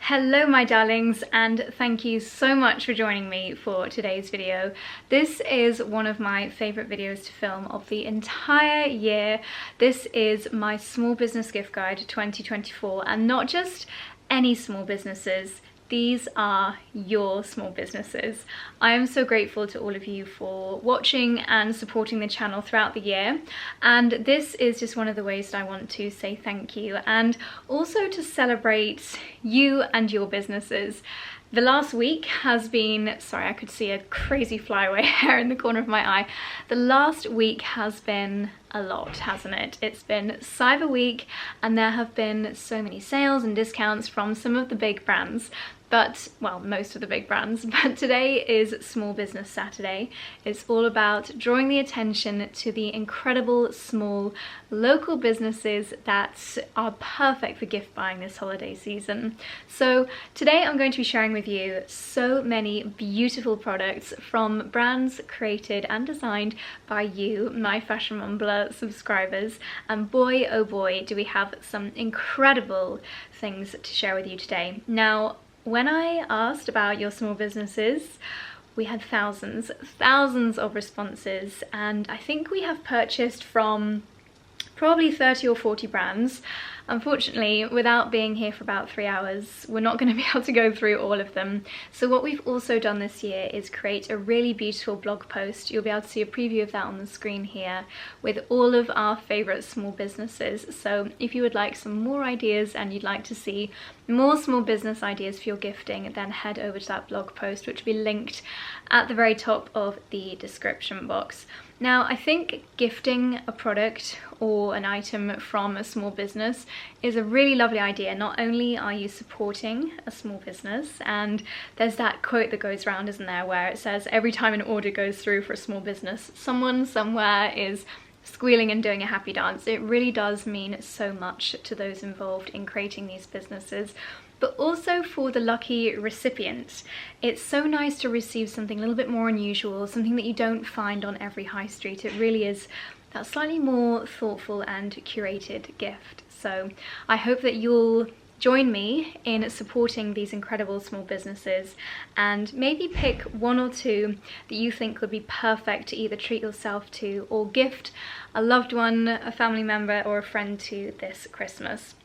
Hello my darlings, and thank you so much for joining me for today's video. This is one of my favourite videos to film of the entire year. This is my small business gift guide 2024, and not just any small businesses. These are your small businesses. I am so grateful to all of you for watching and supporting the channel throughout the year, and this is just one of the ways that I want to say thank you and also to celebrate you and your businesses. The last week has been, sorry, I could see a crazy flyaway hair in the corner of my eye. The last week has been a lot, hasn't it? It's been Cyber Week and there have been so many sales and discounts from some of the big brands. But, well, most of the big brands, but today is Small Business Saturday. It's all about drawing the attention to the incredible small local businesses that are perfect for gift buying this holiday season. So today I'm going to be sharing with you so many beautiful products from brands created and designed by you, my Fashion Mumbler subscribers, and boy oh boy do we have some incredible things to share with you today. Now, when I asked about your small businesses, we had thousands of responses, and I think we have purchased from probably 30 or 40 brands. Unfortunately, without being here for about 3 hours, we're not going to be able to go through all of them. So what we've also done this year is create a really beautiful blog post. You'll be able to see a preview of that on the screen here with all of our favourite small businesses. So if you would like some more ideas and you'd like to see more small business ideas for your gifting, then head over to that blog post, which will be linked at the very top of the description box. Now, I think gifting a product or an item from a small business is a really lovely idea. Not only are you supporting a small business, and there's that quote that goes around, isn't there, where it says every time an order goes through for a small business, someone somewhere is squealing and doing a happy dance. It really does mean so much to those involved in creating these businesses, but also for the lucky recipient. It's so nice to receive something a little bit more unusual, something that you don't find on every high street. It really is that slightly more thoughtful and curated gift. So I hope that you'll join me in supporting these incredible small businesses and maybe pick one or two that you think would be perfect to either treat yourself to or gift a loved one, a family member, or a friend to this Christmas.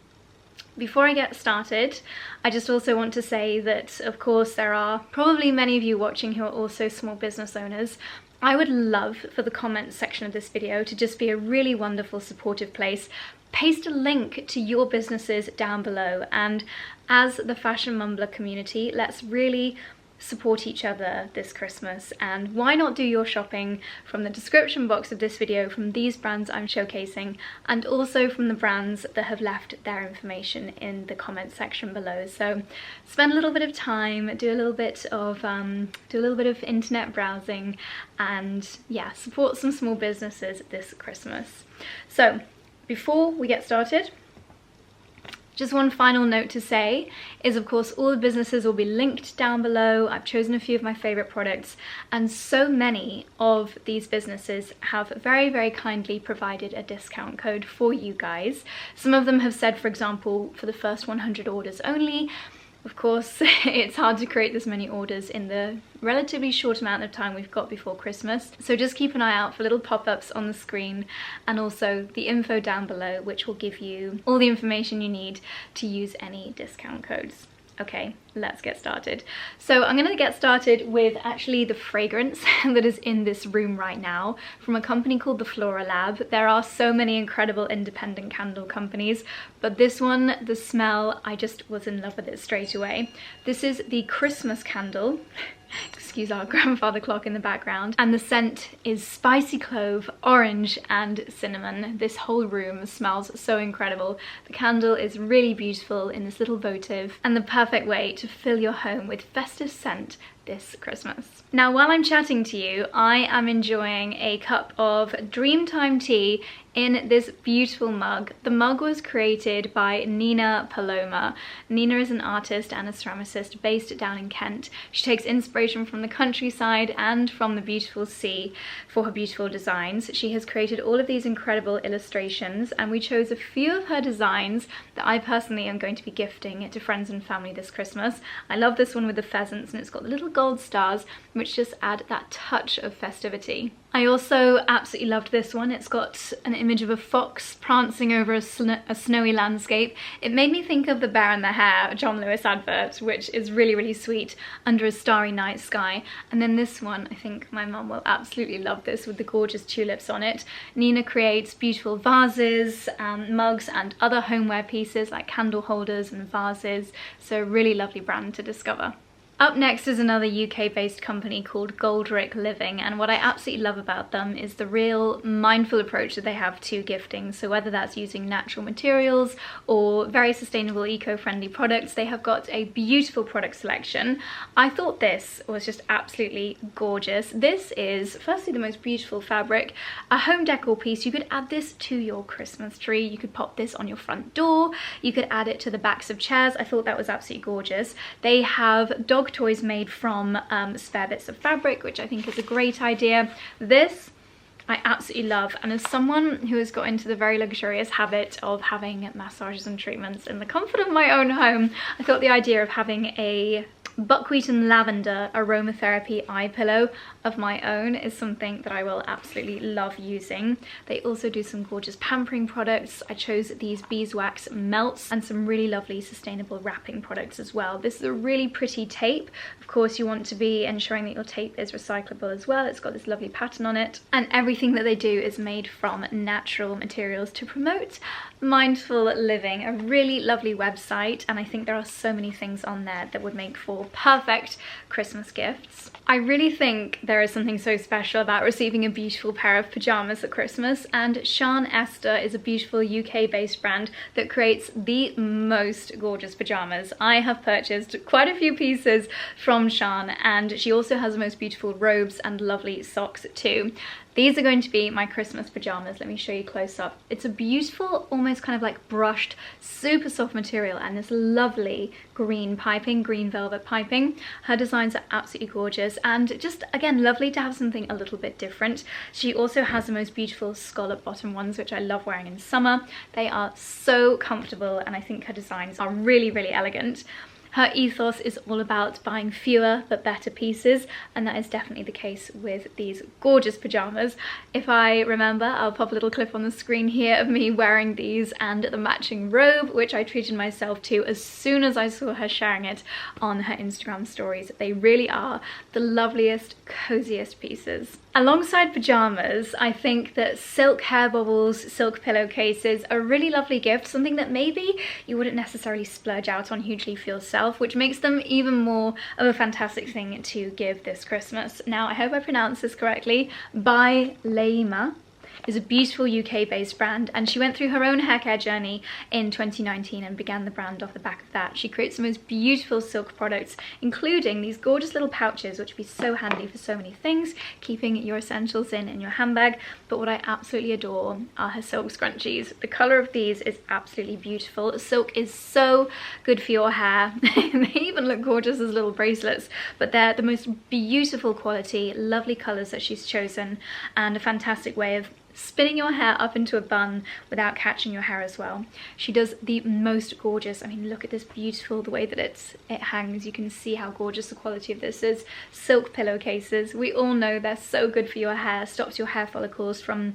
Before I get started, I just also want to say that, of course, there are probably many of you watching who are also small business owners. I would love for the comments section of this video to just be a really wonderful, supportive place. Paste a link to your businesses down below, and as the Fashion Mumbler community, let's really support each other this Christmas. And why not do your shopping from the description box of this video, from these brands I'm showcasing, and also from the brands that have left their information in the comment section below. So spend a little bit of time, do a little bit of internet browsing, and yeah, support some small businesses this Christmas. So before we get started, just one final note to say is, of course, all the businesses will be linked down below. I've chosen a few of my favourite products, and so many of these businesses have very kindly provided a discount code for you guys. Some of them have said, for example, for the first 100 orders only. Of course, it's hard to create this many orders in the relatively short amount of time we've got before Christmas. So just keep an eye out for little pop-ups on the screen, and also the info down below, which will give you all the information you need to use any discount codes. Okay, let's get started. So I'm going to get started with actually the fragrance that is in this room right now from a company called the Flora Lab. There are so many incredible independent candle companies, but this one, the smell, I just was in love with it straight away. This is the Christmas candle. Excuse our grandfather clock in the background. And the scent is spicy clove, orange, and cinnamon. This whole room smells so incredible. The candle is really beautiful in this little votive, and the perfect way to fill your home with festive scent this Christmas. Now, while I'm chatting to you, I am enjoying a cup of Dreamtime tea in this beautiful mug. The mug was created by Nina Paloma. Nina is an artist and a ceramicist based down in Kent. She takes inspiration from the countryside and from the beautiful sea for her beautiful designs. She has created all of these incredible illustrations, and we chose a few of her designs that I personally am going to be gifting to friends and family this Christmas. I love this one with the pheasants, and it's got the little gold stars which just add that touch of festivity. I also absolutely loved this one. It's got an image of a fox prancing over a snowy landscape. It made me think of the Bear and the Hare John Lewis advert, which is really, really sweet, under a starry night sky. And then this one, I think my mum will absolutely love this, with the gorgeous tulips on it. Nina creates beautiful vases, mugs and other homeware pieces like candle holders and vases, so really lovely brand to discover. Up next is another UK-based company called Goldrick Living, and what I absolutely love about them is the real mindful approach that they have to gifting. So whether that's using natural materials or very sustainable eco-friendly products, they have got a beautiful product selection. I thought this was just absolutely gorgeous. This is firstly the most beautiful fabric, a home decor piece. You could add this to your Christmas tree, you could pop this on your front door, you could add it to the backs of chairs. I thought that was absolutely gorgeous. They have dog toys made from spare bits of fabric, which I think is a great idea. This I absolutely love, and as someone who has got into the very luxurious habit of having massages and treatments in the comfort of my own home, I thought the idea of having a buckwheat and lavender aromatherapy eye pillow of my own is something that I will absolutely love using. They also do some gorgeous pampering products. I chose these beeswax melts and some really lovely sustainable wrapping products as well. This is a really pretty tape. Of course, you want to be ensuring that your tape is recyclable as well. It's got this lovely pattern on it, and everything that they do is made from natural materials to promote mindful living. A really lovely website, and I think there are so many things on there that would make for perfect Christmas gifts. I really think there is something so special about receiving a beautiful pair of pyjamas at Christmas, and 𝑭𝒊𝒏𝒅 𝑴𝒆 is a beautiful UK-based brand that creates the most gorgeous pyjamas. I have purchased quite a few pieces from 𝑭𝒊𝒏𝒅, and she also has the most beautiful robes and lovely socks too. These are going to be my Christmas pyjamas. Let me show you close up. It's a beautiful, almost kind of like brushed, super soft material, and this lovely green piping, green velvet piping. Her designs are absolutely gorgeous, and just, again, lovely to have something a little bit different. She also has the most beautiful scallop bottom ones, which I love wearing in summer. They are so comfortable, and I think her designs are really, really elegant. Her ethos is all about buying fewer but better pieces, and that is definitely the case with these gorgeous pyjamas. If I remember, I'll pop a little clip on the screen here of me wearing these and the matching robe, which I treated myself to as soon as I saw her sharing it on her Instagram stories. They really are the loveliest, coziest pieces. Alongside pyjamas, I think that silk hair bobbles, silk pillowcases are a really lovely gift, something that maybe you wouldn't necessarily splurge out on hugely for yourself, which makes them even more of a fantastic thing to give this Christmas. Now, I hope I pronounced this correctly. 𝑭𝒊𝒏𝒅 is a beautiful UK-based brand, and she went through her own hair care journey in 2019 and began the brand off the back of that. She creates the most beautiful silk products, including these gorgeous little pouches, which would be so handy for so many things, keeping your essentials in your handbag. But what I absolutely adore are her silk scrunchies. The colour of these is absolutely beautiful. Silk is so good for your hair. They even look gorgeous as little bracelets, but they're the most beautiful quality, lovely colours that she's chosen, and a fantastic way of spinning your hair up into a bun without catching your hair as well. She does the most gorgeous, I mean, look at this beautiful, the way that it hangs. You can see how gorgeous the quality of this is. Silk pillowcases, we all know they're so good for your hair, stops your hair follicles from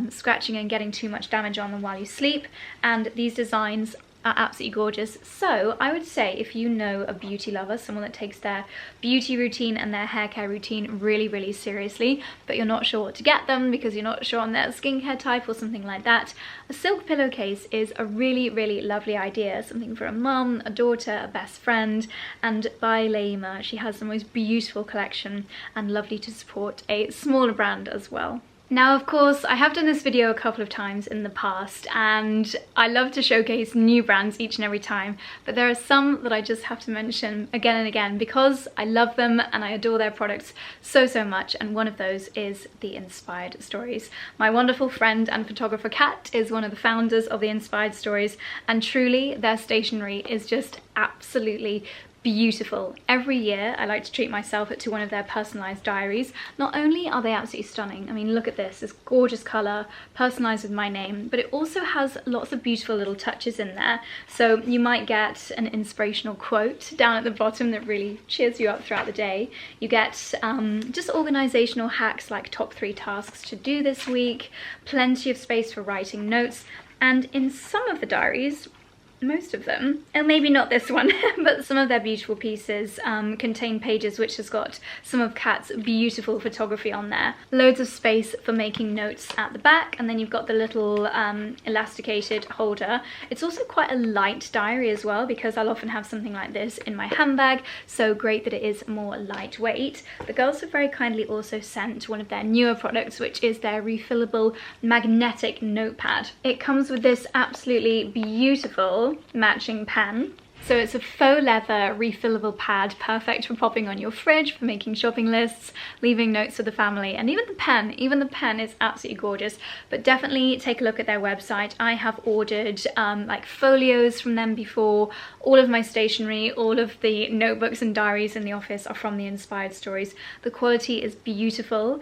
scratching and getting too much damage on them while you sleep, and these designs are absolutely gorgeous. So I would say, if you know a beauty lover, someone that takes their beauty routine and their hair care routine really, really seriously, but you're not sure what to get them because you're not sure on their skincare type or something like that, a silk pillowcase is a really, really lovely idea. Something for a mum, a daughter, a best friend. And 𝑭𝒊𝒏𝒅, she has the most beautiful collection, and lovely to support a smaller brand as well. Now, of course, I have done this video a couple of times in the past, and I love to showcase new brands each and every time, but there are some that I just have to mention again and again because I love them and I adore their products so much, and one of those is the Inspired Stories. My wonderful friend and photographer Kat is one of the founders of the Inspired Stories, and truly their stationery is just absolutely beautiful. Every year I like to treat myself to one of their personalized diaries. Not only are they absolutely stunning, I mean, look at this gorgeous color, personalized with my name, but it also has lots of beautiful little touches in there. So you might get an inspirational quote down at the bottom that really cheers you up throughout the day. You get just organizational hacks like top 3 tasks to do this week, plenty of space for writing notes, and in some of the diaries, most of them, and maybe not this one, but some of their beautiful pieces contain pages which has got some of Kat's beautiful photography on there. Loads of space for making notes at the back, and then you've got the little elasticated holder. It's also quite a light diary as well, because I'll often have something like this in my handbag, so great that it is more lightweight. The girls have very kindly also sent one of their newer products, which is their refillable magnetic notepad. It comes with this absolutely beautiful matching pen. So it's a faux leather refillable pad, perfect for popping on your fridge, for making shopping lists, leaving notes for the family, and even the pen is absolutely gorgeous. But definitely take a look at their website. I have ordered like folios from them before. All of my stationery, all of the notebooks and diaries in the office are from the Inspired Stories. The quality is beautiful,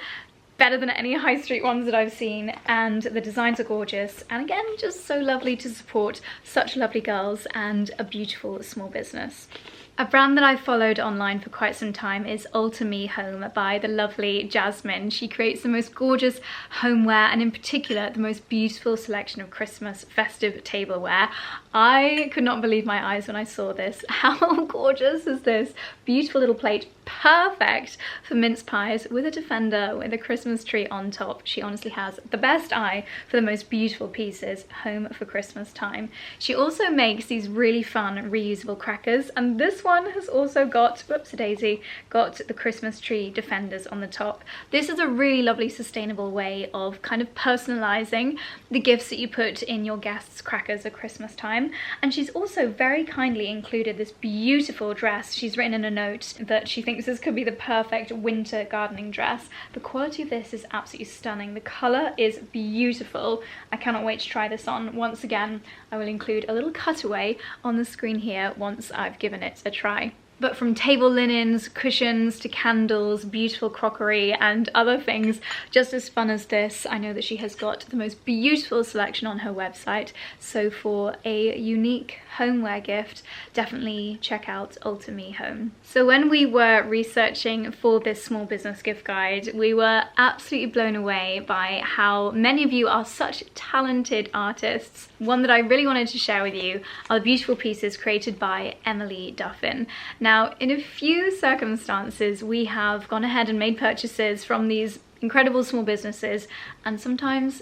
better than any high street ones that I've seen, and the designs are gorgeous, and again, just so lovely to support such lovely girls and a beautiful small business. A brand that I've followed online for quite some time is 𝑭𝒊𝒏𝒅 Home by the lovely Jasmine. She creates the most gorgeous homeware, and in particular the most beautiful selection of Christmas festive tableware. I could not believe my eyes when I saw this. How gorgeous is this? Beautiful little plate, perfect for mince pies, with a defender with a Christmas tree on top. She honestly has the best eye for the most beautiful pieces home for Christmas time. She also makes these really fun reusable crackers, and this one has also got, 𝑭𝒂𝒕𝒊𝒐𝒏, got the Christmas tree defenders on the top. This is a really lovely sustainable way of kind of personalizing the gifts that you put in your guests' crackers at Christmas time. And she's also very kindly included this beautiful dress. She's written in a note that she thinks this could be the perfect winter gardening dress. The quality of this is absolutely stunning. The color is beautiful. I cannot wait to try this on. Once again, I will include a little cutaway on the screen here once I've given it a try. But from table linens, cushions, to candles, beautiful crockery, and other things just as fun as this, I know that she has got the most beautiful selection on her website. So for a unique homeware gift, definitely check out 𝑭𝒊𝒏𝒅 Home. So when we were researching for this small business gift guide, we were absolutely blown away by how many of you are such talented artists. One that I really wanted to share with you are the beautiful pieces created by Emily Duffin. Now, in a few circumstances, we have gone ahead and made purchases from these incredible small businesses, and sometimes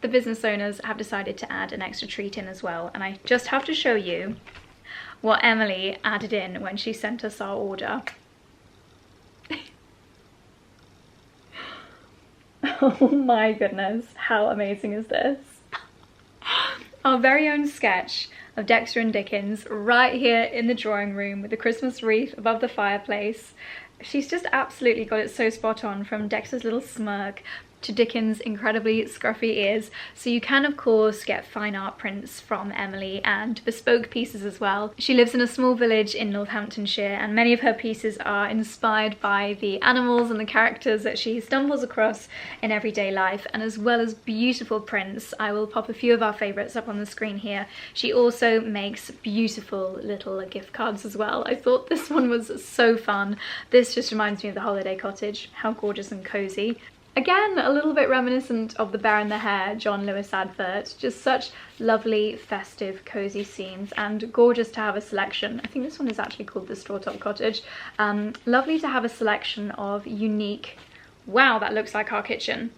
the business owners have decided to add an extra treat in as well. And I just have to show you what Emily added in when she sent us our order. Oh my goodness, how amazing is this? Our very own sketch of Dexter and Dickens right here in the drawing room with the Christmas wreath above the fireplace. She's just absolutely got it so spot on, from Dexter's little smirk to Dickens' incredibly scruffy ears. So you can of course get fine art prints from Emily and bespoke pieces as well. She lives in a small village in Northamptonshire, and many of her pieces are inspired by the animals and the characters that she stumbles across in everyday life, and as well as beautiful prints. I will pop a few of our favourites up on the screen here. She also makes beautiful little gift cards as well. I thought this one was so fun. This just reminds me of the holiday cottage. How gorgeous and cosy. Again, a little bit reminiscent of The Bear and the Hare, John Lewis advert. Just such lovely, festive, cozy scenes, and gorgeous to have a selection. I think this one is actually called the Strawtop Cottage. Lovely to have a selection of unique... Wow, that looks like our kitchen.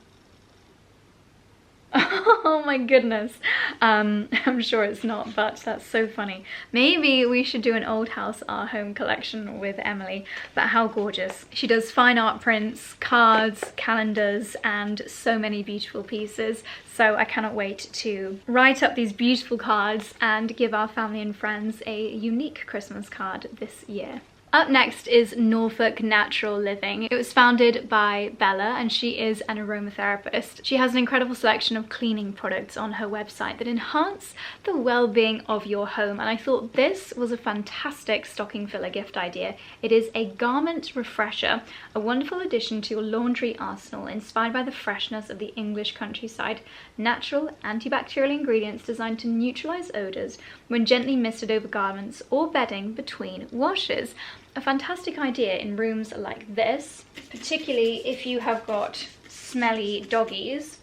Oh my goodness. I'm sure it's not, but that's so funny. Maybe we should do an old house our home collection with Emily, but how gorgeous. She does fine art prints, cards, calendars, and so many beautiful pieces. So I cannot wait to write up these beautiful cards and give our family and friends a unique Christmas card this year. Up next is Norfolk Natural Living. It was founded by Bella and she is an aromatherapist. She has an incredible selection of cleaning products on her website that enhance the well-being of your home, and I thought this was a fantastic stocking filler gift idea. It is a garment refresher, a wonderful addition to your laundry arsenal inspired by the freshness of the English countryside. Natural antibacterial ingredients designed to neutralize odors when gently misted over garments or bedding between washes. A fantastic idea in rooms like this, particularly if you have got smelly doggies.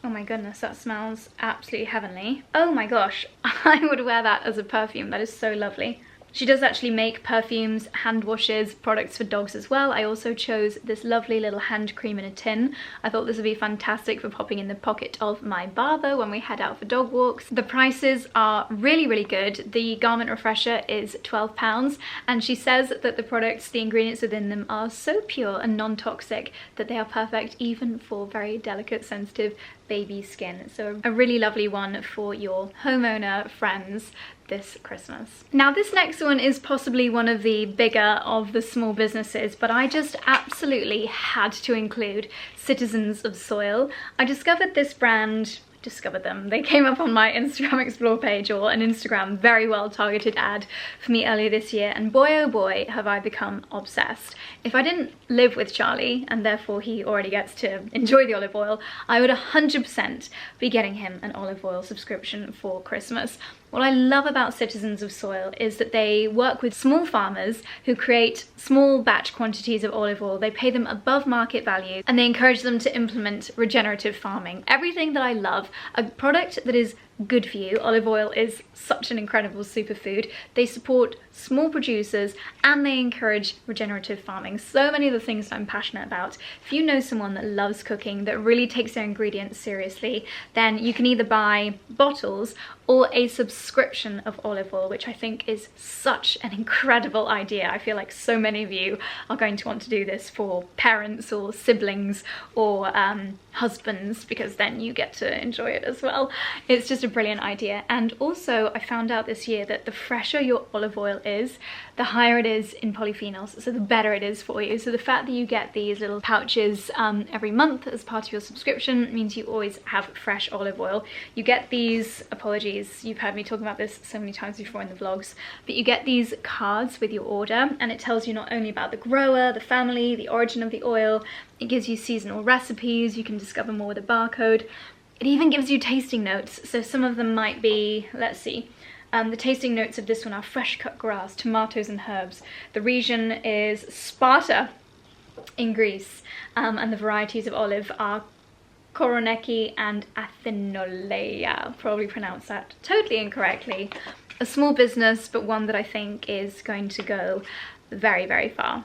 Oh my goodness, that smells absolutely heavenly. Oh my gosh, I would wear that as a perfume. That is so lovely. She does actually make perfumes, hand washes, products for dogs as well. I also chose this lovely little hand cream in a tin. I thought this would be fantastic for popping in the pocket of my Barbo when we head out for dog walks. The prices are really, really good. The garment refresher is £12, and she says that the products, the ingredients within them are so pure and non-toxic that they are perfect even for very delicate, sensitive baby skin. So a really lovely one for your homeowner friends this Christmas. Now this next one is possibly one of the bigger of the small businesses, but I just absolutely had to include Citizens of Soil. I discovered this brand, they came up on my Instagram Explore page, or an Instagram very well targeted ad for me earlier this year, and boy oh boy have I become obsessed. If I didn't live with Charlie and therefore he already gets to enjoy the olive oil, I would 100% be getting him an olive oil subscription for Christmas. What I love about Citizens of Soil is that they work with small farmers who create small batch quantities of olive oil. They pay them above market value and they encourage them to implement regenerative farming. Everything that I love, a product that is good for you. Olive oil is such an incredible superfood. They support small producers and they encourage regenerative farming. So many of the things that I'm passionate about. If you know someone that loves cooking, that really takes their ingredients seriously, then you can either buy bottles or a subscription of olive oil, which I think is such an incredible idea. I feel like so many of you are going to want to do this for parents or siblings or husbands, because then you get to enjoy it as well. It's just a brilliant idea. And also I found out this year that the fresher your olive oil is, the higher it is in polyphenols, so the better it is for you. So the fact that you get these little pouches every month as part of your subscription means you always have fresh olive oil. You get these, apologies, you've heard me talking about this so many times before in the vlogs, but you get these cards with your order, and it tells you not only about the grower, the family, the origin of the oil, it gives you seasonal recipes, you can discover more with a barcode. It even gives you tasting notes, so some of them might be, let's see, the tasting notes of this one are fresh cut grass, tomatoes and herbs. The region is Sparta in Greece, and the varieties of olive are Koroneiki and Athenoleia. Probably pronounced that totally incorrectly. A small business, but one that I think is going to go very, very far.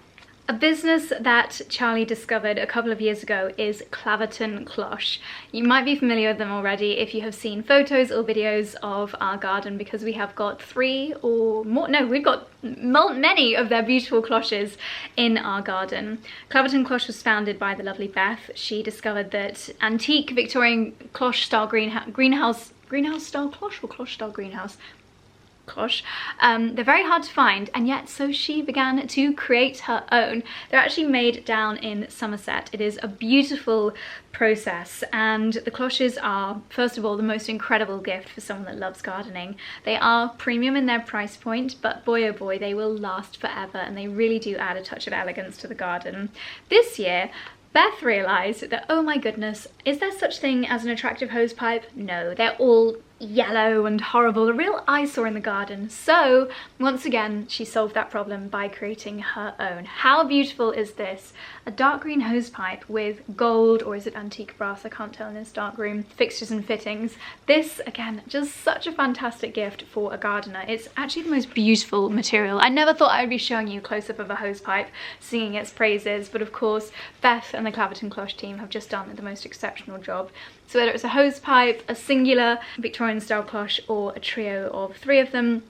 A business that Charlie discovered a couple of years ago is Claverton Cloche. You might be familiar with them already if you have seen photos or videos of our garden, because we have got three or more, no, we've got many of their beautiful cloches in our garden. Claverton Cloche was founded by the lovely Beth. She discovered that antique Victorian cloche style greenhouse style cloche or cloche style greenhouse? Cloche. They're very hard to find, and yet so she began to create her own. They're actually made down in Somerset. It is a beautiful process, and the cloches are, first of all, the most incredible gift for someone that loves gardening. They are premium in their price point, but boy oh boy, they will last forever, and they really do add a touch of elegance to the garden. This year Beth realised that, oh my goodness, is there such thing as an attractive hosepipe? No, they're all yellow and horrible, a real eyesore in the garden. So once again she solved that problem by creating her own. How beautiful is this? A dark green hosepipe with gold, or is it antique brass, I can't tell in this dark room, fixtures and fittings. This again, just such a fantastic gift for a gardener. It's actually the most beautiful material. I never thought I would be showing you a close-up of a hosepipe singing its praises, but of course Beth and the Claverton Cloche team have just done the most exceptional job. So whether it's a hose pipe, a singular Victorian style cloche, or a trio of 3 of them.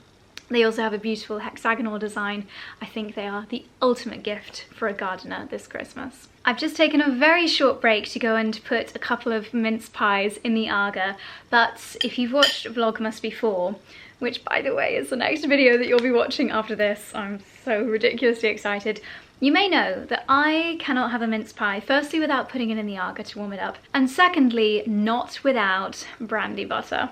They also have a beautiful hexagonal design. I think they are the ultimate gift for a gardener this Christmas. I've just taken a very short break to go and put a couple of mince pies in the Ardgh, but if you've watched Vlogmas before, which by the way is the next video that you'll be watching after this, I'm so ridiculously excited, you may know that I cannot have a mince pie, firstly without putting it in the Ardgh to warm it up, and secondly not without brandy butter.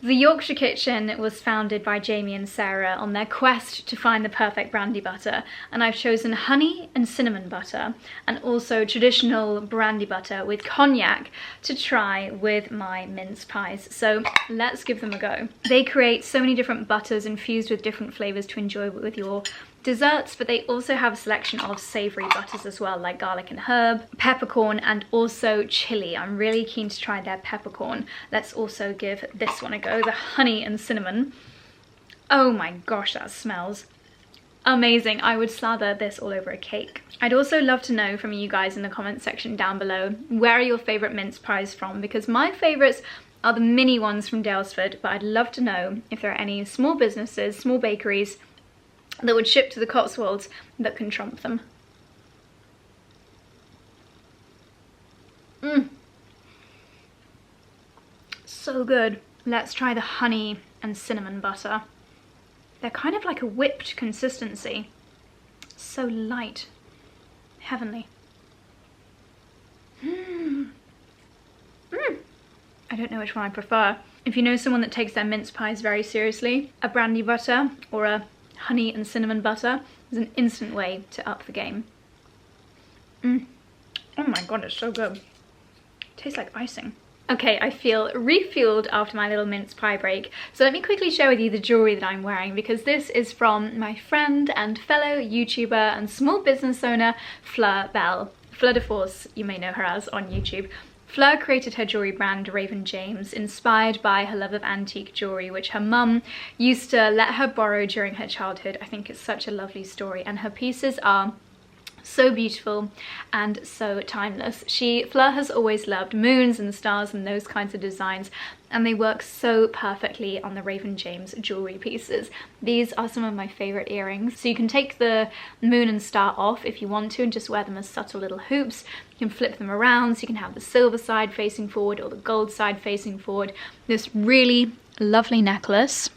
The Yorkshire Kitchen was founded by Jamie and Sarah on their quest to find the perfect brandy butter, and I've chosen honey and cinnamon butter and also traditional brandy butter with cognac to try with my mince pies. So let's give them a go. They create so many different butters infused with different flavours to enjoy with your desserts, but they also have a selection of savoury butters as well, like garlic and herb, peppercorn, and also chili. I'm really keen to try their peppercorn. Let's also give this one a go, the honey and cinnamon. Oh my gosh, that smells amazing. I would slather this all over a cake. I'd also love to know from you guys in the comment section down below, where are your favourite mince pies from? Because my favourites are the mini ones from Daylesford, but I'd love to know if there are any small businesses, small bakeries that would ship to the Cotswolds that can trump them. So good. Let's try the honey and cinnamon butter. They're kind of like a whipped consistency. So light. Heavenly. I don't know which one I prefer. If you know someone that takes their mince pies very seriously, a brandy butter or a honey and cinnamon butter is an instant way to up the game. Oh my god, it's so good. It tastes like icing. Okay, I feel refueled after my little mince pie break, so let me quickly share with you the jewellery that I'm wearing, because this is from my friend and fellow YouTuber and small business owner 𝑭𝒊𝒏𝒅 𝑴𝒆, you may know her as on YouTube. Fleur created her jewellery brand Raven James, inspired by her love of antique jewellery, which her mum used to let her borrow during her childhood. I think it's such a lovely story, and her pieces are so beautiful and so timeless. Fleur has always loved moons and stars and those kinds of designs, and they work so perfectly on the Raven James jewellery pieces. These are some of my favourite earrings. So you can take the moon and star off if you want to and just wear them as subtle little hoops. You can flip them around so you can have the silver side facing forward or the gold side facing forward. This really lovely necklace,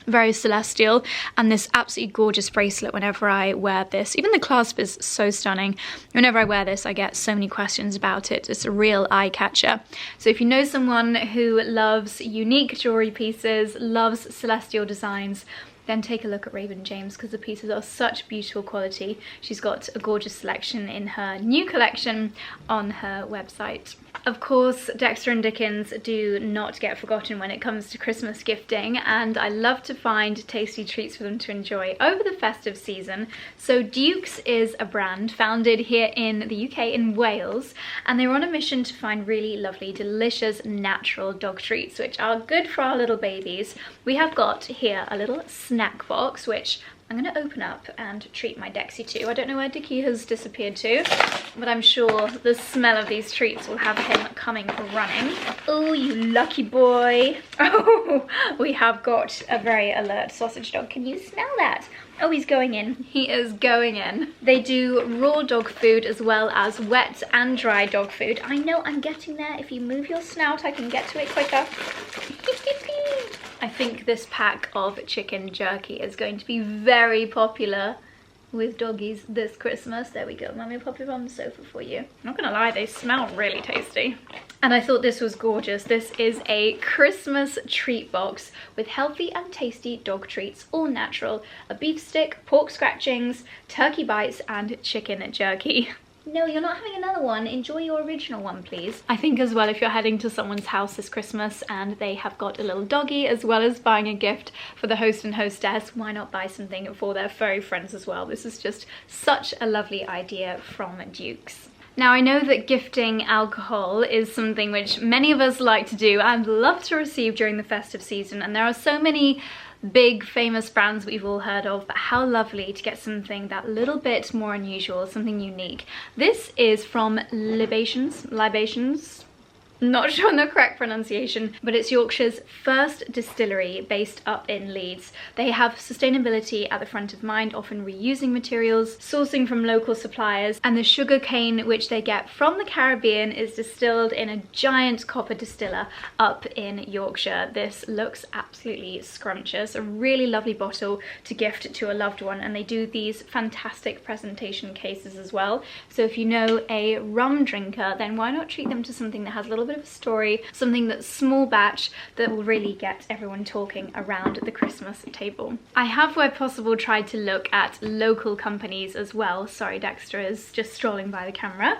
very celestial, and this absolutely gorgeous bracelet whenever I wear this. Even the clasp is so stunning. Whenever I wear this, I get so many questions about it. It's a real eye catcher. So if you know someone who loves unique jewellery pieces, loves celestial designs, then take a look at Raven James, because the pieces are such beautiful quality. She's got a gorgeous selection in her new collection on her website. Of course, Dexter and Dickens do not get forgotten when it comes to Christmas gifting, and I love to find tasty treats for them to enjoy over the festive season. So Duke's is a brand founded here in the UK in Wales, and they were on a mission to find really lovely, delicious, natural dog treats, which are good for our little babies. We have got here a little snack box, which I'm going to open up and treat my Dexy to. I don't know where Dickie has disappeared to, but I'm sure the smell of these treats will have him coming running. Oh, you lucky boy. Oh, we have got a very alert sausage dog. Can you smell that? Oh, he's going in. He is going in. They do raw dog food as well as wet and dry dog food. I know, I'm getting there. If you move your snout, I can get to it quicker. I think this pack of chicken jerky is going to be very popular with doggies this Christmas. There we go. Mummy will pop it on the sofa for you. I'm not gonna lie, they smell really tasty. And I thought this was gorgeous. This is a Christmas treat box with healthy and tasty dog treats, all natural. A beef stick, pork scratchings, turkey bites, and chicken jerky. No, you're not having another one. Enjoy your original one, please. I think as well, if you're heading to someone's house this Christmas and they have got a little doggy, as well as buying a gift for the host and hostess, why not buy something for their furry friends as well? This is just such a lovely idea from Duke's. Now, I know that gifting alcohol is something which many of us like to do and love to receive during the festive season, and there are so many big famous brands we've all heard of, but how lovely to get something that little bit more unusual, something unique. This is from Libations. not sure on the correct pronunciation, but it's Yorkshire's first distillery based up in Leeds. They have sustainability at the front of mind, often reusing materials, sourcing from local suppliers, and the sugar cane which they get from the Caribbean is distilled in a giant copper distiller up in Yorkshire. This looks absolutely scrumptious, a really lovely bottle to gift to a loved one, and they do these fantastic presentation cases as well. So if you know a rum drinker, then why not treat them to something that has a little bit of a story, something that's small batch that will really get everyone talking around the Christmas table. I have, where possible, tried to look at local companies as well. Sorry, Dexter is just strolling by the camera.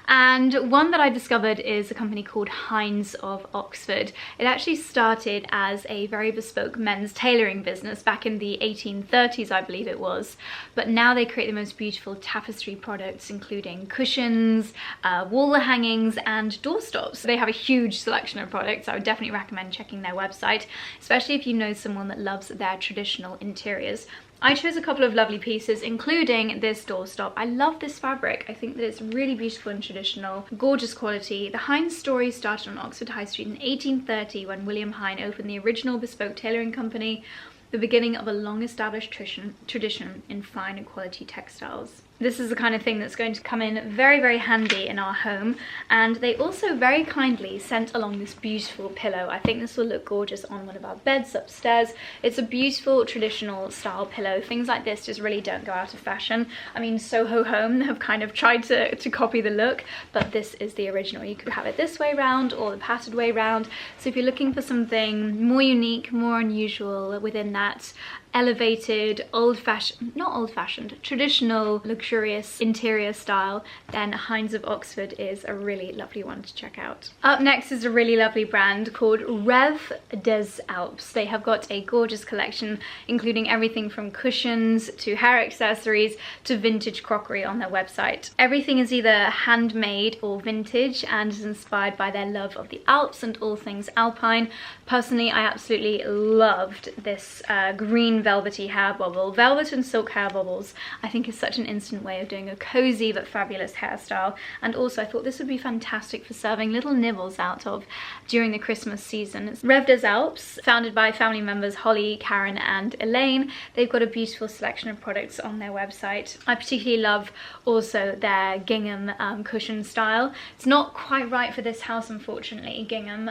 And one that I discovered is a company called Heinz of Oxford. It actually started as a very bespoke men's tailoring business back in the 1830s, I believe it was. But now they create the most beautiful tapestry products, including cushions, wall hangings, and doorstops. They have a huge selection of products. I would definitely recommend checking their website, especially if you know someone that loves their traditional interiors. I chose a couple of lovely pieces, including this doorstop. I love this fabric. I think that it's really beautiful and traditional, gorgeous quality. The Heinz story started on Oxford High Street in 1830 when William Hine opened the original bespoke tailoring company, the beginning of a long-established tradition in fine quality textiles. This is the kind of thing that's going to come in very, very handy in our home. And they also very kindly sent along this beautiful pillow. I think this will look gorgeous on one of our beds upstairs. It's a beautiful traditional style pillow. Things like this just really don't go out of fashion. I mean, Soho Home have kind of tried to copy the look, but this is the original. You could have it this way round or the patterned way round. So if you're looking for something more unique, more unusual within that elevated, traditional, luxurious interior style, then Heinz of Oxford is a really lovely one to check out. Up next is a really lovely brand called 𝑭𝒊𝒏𝒅 𝑴𝒆. They have got a gorgeous collection, including everything from cushions to hair accessories to vintage crockery on their website. Everything is either handmade or vintage and is inspired by their love of the Alps and all things alpine. Personally, I absolutely loved this green velvety hair bobble. Velvet and silk hair bobbles I think is such an instant way of doing a cozy but fabulous hairstyle, and also I thought this would be fantastic for serving little nibbles out of during the Christmas season. It's 𝑭𝒊𝒏𝒅 𝒆, founded by family members Holly, Karen and Elaine. They've got a beautiful selection of products on their website. I particularly love also their gingham cushion style. It's not quite right for this house, unfortunately, gingham,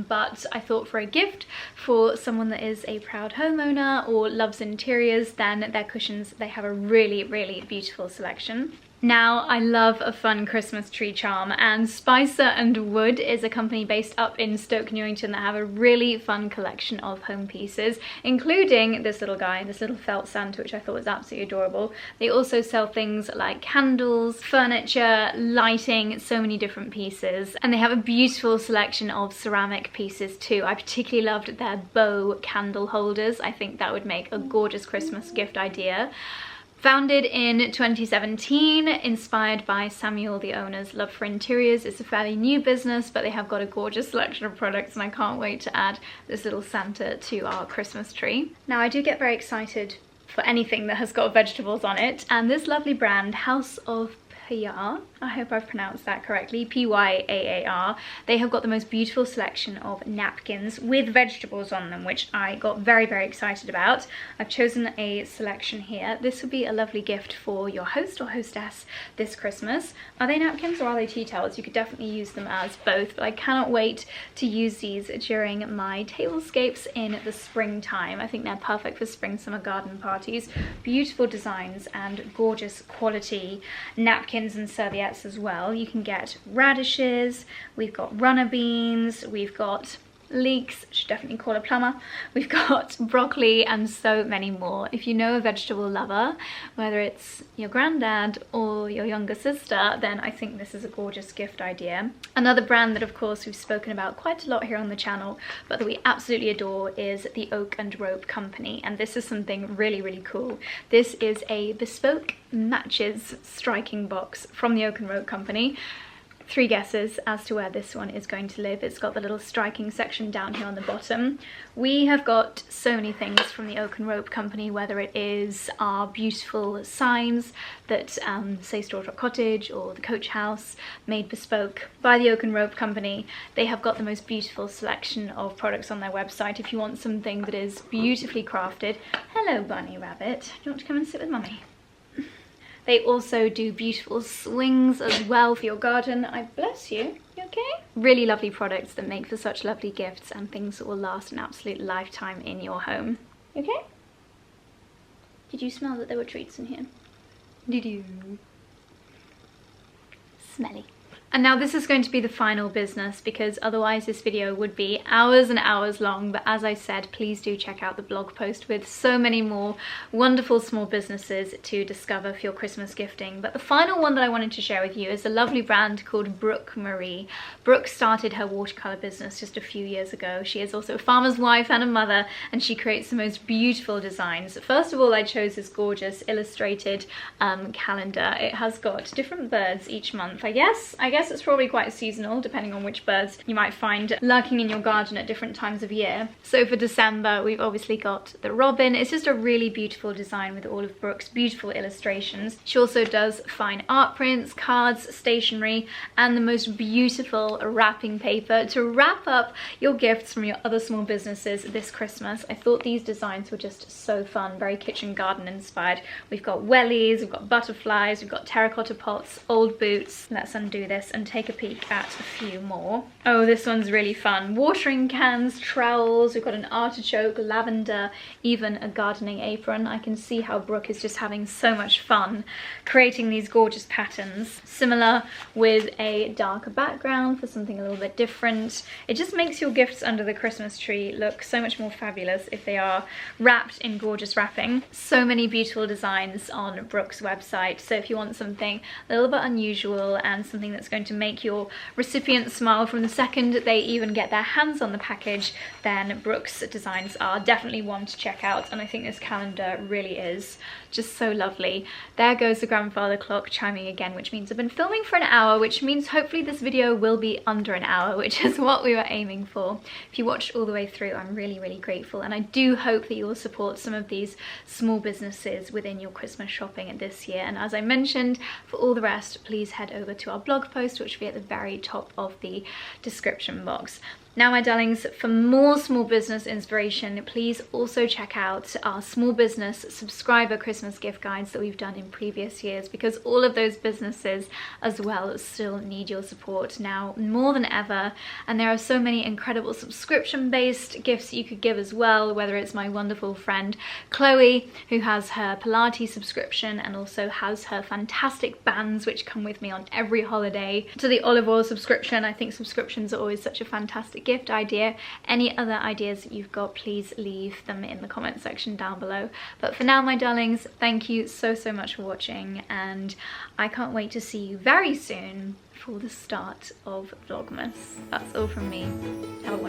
but I thought for a gift for someone that is a proud homeowner or loves interiors, then their cushions, they have a really, really beautiful selection. Now, I love a fun Christmas tree charm, and Spicer and Wood is a company based up in Stoke Newington that have a really fun collection of home pieces, including this little guy, this little felt Santa, which I thought was absolutely adorable. They also sell things like candles, furniture, lighting, so many different pieces, and they have a beautiful selection of ceramic pieces too. I particularly loved their bow candle holders. I think that would make a gorgeous Christmas gift idea. Founded in 2017, inspired by Samuel, the owner's love for interiors. It's a fairly new business, but they have got a gorgeous selection of products, and I can't wait to add this little Santa to our Christmas tree. Now, I do get very excited for anything that has got vegetables on it, and this lovely brand, House of Pyjamas, I hope I've pronounced that correctly, Pyjamas, they have got the most beautiful selection of napkins with vegetables on them, which I got very, very excited about. I've chosen a selection here. This would be a lovely gift for your host or hostess this Christmas. Are they napkins or are they tea towels? You could definitely use them as both, but I cannot wait to use these during my tablescapes in the springtime. I think they're perfect for spring summer garden parties. Beautiful designs and gorgeous quality napkins and serviettes as well. You can get radishes, we've got runner beans, we've got leeks, should definitely call a plumber, we've got broccoli and so many more. If you know a vegetable lover, whether it's your granddad or your younger sister, then I think this is a gorgeous gift idea. Another brand that of course we've spoken about quite a lot here on the channel, but that we absolutely adore, is the Oak and Rope Company, and this is something really, really cool. This is a bespoke matches striking box from the Oak and Rope Company. 3 guesses as to where this one is going to live. It's got the little striking section down here on the bottom. We have got so many things from the Oak and Rope company, whether it is our beautiful signs that say Strawtop Cottage, or the coach house made bespoke by the Oak and Rope company. They have got the most beautiful selection of products on their website. If you want something that is beautifully crafted. Hello, bunny rabbit. Do you want to come and sit with mummy? They also do beautiful swings as well for your garden. I bless you. You okay? Really lovely products that make for such lovely gifts and things that will last an absolute lifetime in your home. You okay? Did you smell that there were treats in here? Did you? Smelly. And now this is going to be the final business, because otherwise this video would be hours and hours long. But as I said, please do check out the blog post with so many more wonderful small businesses to discover for your Christmas gifting. But the final one that I wanted to share with you is a lovely brand called Brooke Marie. Brooke started her watercolor business just a few years ago. She is also a farmer's wife and a mother, and she creates the most beautiful designs. First of all, I chose this gorgeous illustrated calendar. It has got different birds each month. I guess it's probably quite seasonal, depending on which birds you might find lurking in your garden at different times of year. So for December, we've obviously got the robin. It's just a really beautiful design with all of Brooke's beautiful illustrations. She also does fine art prints, cards, stationery, and the most beautiful wrapping paper to wrap up your gifts from your other small businesses this Christmas. I thought these designs were just so fun, very kitchen garden inspired. We've got wellies, we've got butterflies, we've got terracotta pots, old boots. Let's undo this and take a peek at a few more. Oh, this one's really fun. Watering cans, trowels, we've got an artichoke, lavender, even a gardening apron. I can see how Brooke is just having so much fun creating these gorgeous patterns. Similar with a darker background for something a little bit different. It just makes your gifts under the Christmas tree look so much more fabulous if they are wrapped in gorgeous wrapping. So many beautiful designs on Brooke's website. So if you want something a little bit unusual and something that's going to make your recipient smile from the second they even get their hands on the package, then Brooke's designs are definitely one to check out. And I think this calendar really is just so lovely. There goes the grandfather clock chiming again, which means I've been filming for an hour, which means hopefully this video will be under an hour, which is what we were aiming for. If you watched all the way through, I'm really, really grateful, and I do hope that you will support some of these small businesses within your Christmas shopping this year. And as I mentioned, for all the rest, please head over to our blog post, which will be at the very top of the description box. Now, my darlings, for more small business inspiration, please also check out our small business subscriber Christmas gift guides that we've done in previous years, because all of those businesses as well still need your support now more than ever. And there are so many incredible subscription-based gifts you could give as well, whether it's my wonderful friend Chloe, who has her Pilates subscription and also has her fantastic bands which come with me on every holiday, to the olive oil subscription. I think subscriptions are always such a fantastic gift idea. Any other ideas that you've got, please leave them in the comment section down below. But for now, my darlings, thank you so much for watching, and I can't wait to see you very soon for the start of Vlogmas. That's all from me. Have a